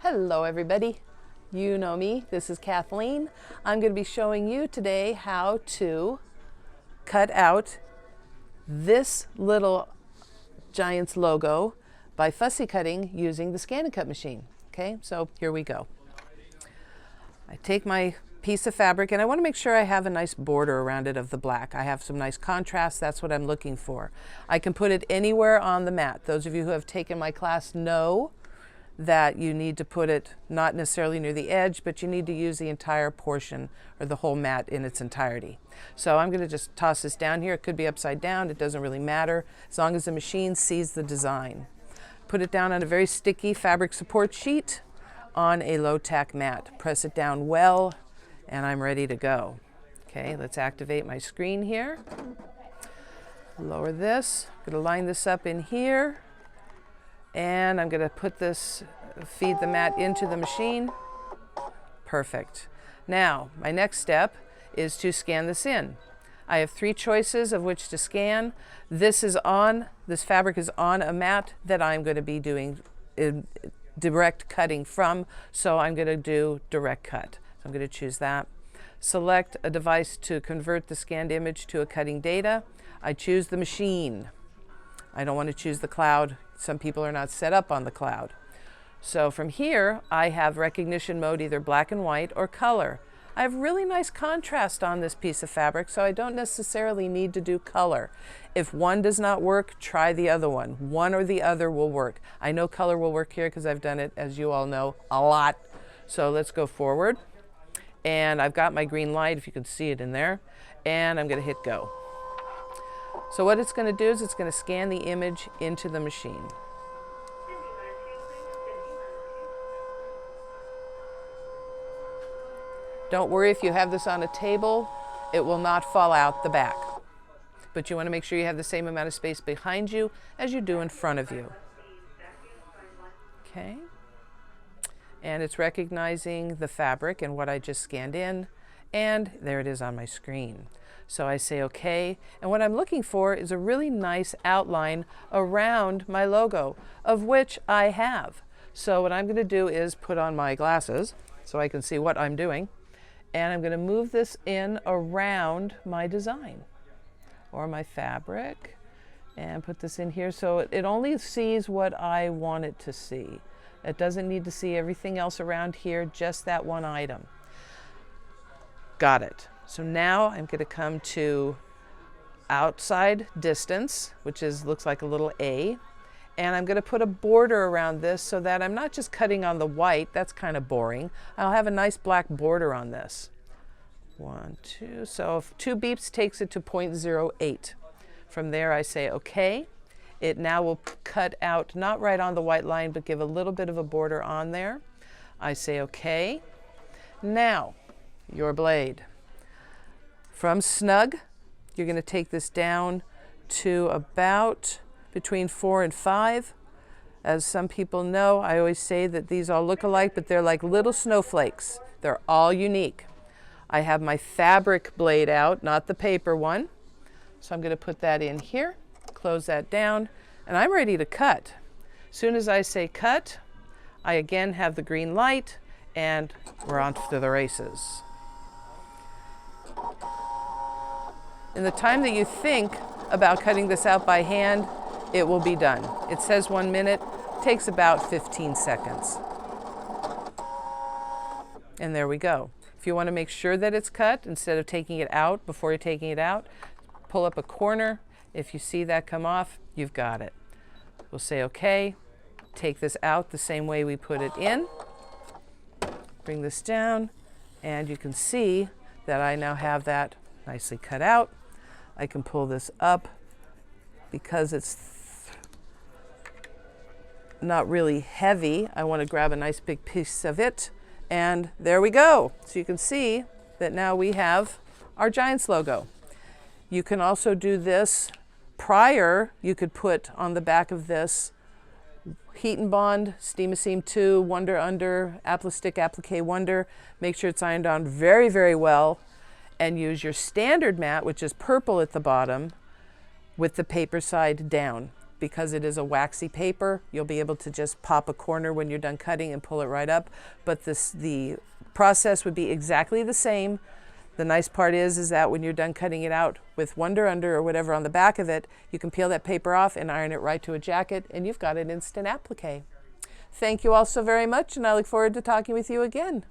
Hello everybody, you know me, this is Kathleen. I'm going to be showing you today how to cut out this little Giants logo by fussy cutting using the scan and cut machine. Okay, so here we go. I take my piece of fabric and I want to make sure I have a nice border around it of the black. I have some nice contrast, that's what I'm looking for. I can put it anywhere on the mat. Those of you who have taken my class know that you need to put it not necessarily near the edge, but you need to use the entire portion or the whole mat in its entirety. So I'm going to just toss this down here. It could be upside down, it doesn't really matter, as long as the machine sees the design. Put it down on a very sticky fabric support sheet on a low tack mat. Press it down well, and I'm ready to go. Okay, let's activate my screen here. Lower this, I'm going to line this up in here. And I'm going to put this, feed the mat into the machine. Perfect. Now, my next step is to scan this in. I have 3 choices of which to scan. This fabric is on a mat that I'm going to be doing direct cutting from, so I'm going to do direct cut. So I'm going to choose that. Select a device to convert the scanned image to a cutting data. I choose the machine. I don't want to choose the cloud. Some people are not set up on the cloud. So from here, I have recognition mode, either black and white or color. I have really nice contrast on this piece of fabric, so I don't necessarily need to do color. If one does not work, try the other one. One or the other will work. I know color will work here because I've done it, as you all know, a lot. So let's go forward. And I've got my green light, if you can see it in there, and I'm going to hit go. So what it's going to do is it's going to scan the image into the machine. Don't worry if you have this on a table, it will not fall out the back. But you want to make sure you have the same amount of space behind you as you do in front of you. Okay. And it's recognizing the fabric and what I just scanned in, and there it is on my screen. So I say okay, and what I'm looking for is a really nice outline around my logo, of which I have. So what I'm going to do is put on my glasses so I can see what I'm doing, and I'm going to move this in around my design or my fabric and put this in here so it only sees what I want it to see. It doesn't need to see everything else around here, just that one item. Got it. So now I'm going to come to outside distance, which looks like a little A, and I'm going to put a border around this so that I'm not just cutting on the white. That's kind of boring. I'll have a nice black border on this. 1, 2, so if 2 beeps takes it to 0.08. From there I say okay. It now will cut out, not right on the white line, but give a little bit of a border on there. I say okay. Now, your blade. From snug, you're going to take this down to about between 4 and 5. As some people know, I always say that these all look alike, but they're like little snowflakes. They're all unique. I have my fabric blade out, not the paper one. So I'm going to put that in here, close that down, and I'm ready to cut. As soon as I say cut, I again have the green light, and we're on to the races. In the time that you think about cutting this out by hand, it will be done. It says 1 minute, takes about 15 seconds. And there we go. If you want to make sure that it's cut, instead of taking it out before you're taking it out, pull up a corner. If you see that come off, you've got it. We'll say okay, take this out the same way we put it in. Bring this down, and you can see that I now have that nicely cut out. I can pull this up because it's not really heavy. I want to grab a nice big piece of it, and there we go. So you can see that now we have our Giants logo. You can also do this prior. You could put on the back of this Heat and Bond, Steam-A-Seam 2, Wonder Under, Applistick Applique Wonder. Make sure it's ironed on very, very well, and use your standard mat, which is purple at the bottom, with the paper side down. because it is a waxy paper, you'll be able to just pop a corner when you're done cutting and pull it right up. But the process would be exactly the same. The nice part is that when you're done cutting it out with Wonder Under or whatever on the back of it, you can peel that paper off and iron it right to a jacket, and you've got an instant applique. Thank you all so very much, and I look forward to talking with you again.